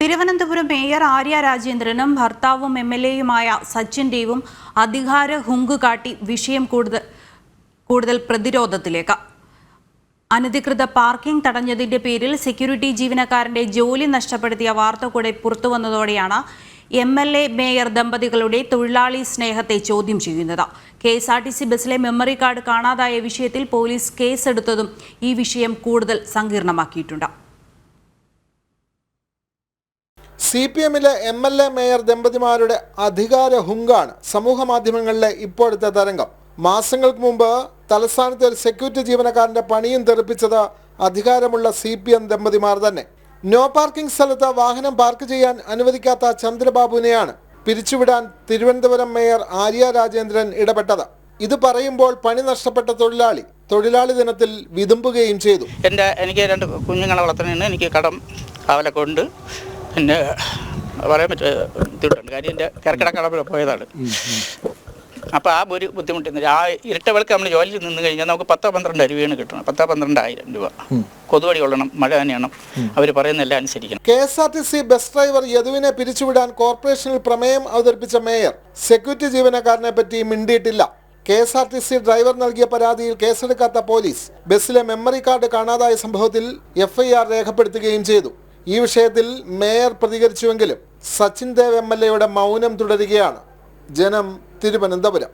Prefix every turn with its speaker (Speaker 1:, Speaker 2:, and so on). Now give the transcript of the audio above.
Speaker 1: Thiruvananthapuram mayor Arya രാജേന്ദ്രനും ഭർത്താവും എംഎൽഎയുമായ സച്ചിൻ ദേവും അധികാര ഹുങ്ക് കാട്ടി വിഷയം കൂടുതൽ പ്രതിരോധത്തിലേക്ക്. അനധികൃത പാർക്കിംഗ് തടഞ്ഞതിന്റെ പേരിൽ സെക്യൂരിറ്റി ജീവനക്കാരന്റെ ജോലി നഷ്ടപ്പെടുത്തിയ വാർത്ത കൂടെ പുറത്തുവന്നതോടെയാണ് എംഎൽഎ മേയർ ദമ്പതികളുടെ തൊഴിലാളി സ്നേഹത്തെ ചോദ്യം ചെയ്യുന്നത്. KSRTC ബസ്സിലെ മെമ്മറി കാർഡ് കാണാതായ വിഷയത്തിൽ പോലീസ് കേസെടുത്തതും ഈ വിഷയം കൂടുതൽ സങ്കീർണമാക്കിയിട്ടുണ്ട്.
Speaker 2: CPMലെ MLA മേയർ ദമ്പതിമാരുടെ അധികാര ഹുങ്കാണ് സമൂഹ മാധ്യമങ്ങളിലെ ഇപ്പോഴത്തെ തരംഗം. മാസങ്ങൾക്ക് മുമ്പ് തലസ്ഥാനത്തെ ഒരു സെക്യൂരിറ്റി ജീവനക്കാരന്റെ പണിയും തെറിപ്പിച്ചത് അധികാരമുള്ള CPM ദമ്പതിമാർ തന്നെ. നോ പാർക്കിംഗ് സ്ഥലത്ത് വാഹനം പാർക്ക് ചെയ്യാൻ അനുവദിക്കാത്ത ചന്ദ്രബാബുവിനെയാണ് പിരിച്ചുവിടാൻ തിരുവനന്തപുരം മേയർ ആര്യ രാജേന്ദ്രൻ ഇടപെട്ടത്. ഇത് പറയുമ്പോൾ പണി നഷ്ടപ്പെട്ട തൊഴിലാളി ദിനത്തിൽ വിതുമ്പുകയും ചെയ്തു.
Speaker 3: എനിക്ക് 2 കുഞ്ഞുങ്ങളെ വളർത്തുന്നതിന് എനിക്ക് കടം അവലൊക്കെ ഉണ്ട്. പിന്നെ പറയാൻ ബുദ്ധിമുട്ടുണ്ട്. കാര്യം എൻ്റെ കർക്കിടക്കടവിൽ പോയതാണ്. അപ്പോൾ ആ ഒരു ബുദ്ധിമുട്ടുണ്ട്. ആ ഇരട്ടവിളക്ക് നമ്മൾ ജോലിയിൽ നിന്ന് കഴിഞ്ഞാൽ നമുക്ക് 10-12 രൂപയാണ് കിട്ടണം. 10-12,000 രൂപ. കൊതുവടി കൊള്ളണം, മഴ നനയണം, അവർ പറയുന്നതെല്ലാം അനുസരിക്കണം.
Speaker 2: KSRTC ബസ് ഡ്രൈവർ യദുവിനെ പിരിച്ചുവിടാൻ കോർപ്പറേഷനിൽ പ്രമേയം അവതരിപ്പിച്ച മേയർ സെക്യൂരിറ്റി ജീവനക്കാരനെ പറ്റി മിണ്ടിയിട്ടില്ല. KSRTC ഡ്രൈവർ നൽകിയ പരാതിയിൽ കേസെടുക്കാത്ത പോലീസ് ബസ്സിലെ മെമ്മറി കാർഡ് കാണാതായ സംഭവത്തിൽ FIR രേഖപ്പെടുത്തുകയും ചെയ്തു. ഈ വിഷയത്തിൽ മേയർ പ്രതികരിച്ചുവെങ്കിലും സച്ചിൻ ദേവ് MLAയുടെ മൗനം തുടരുകയാണ്. ജനം, തിരുവനന്തപുരം.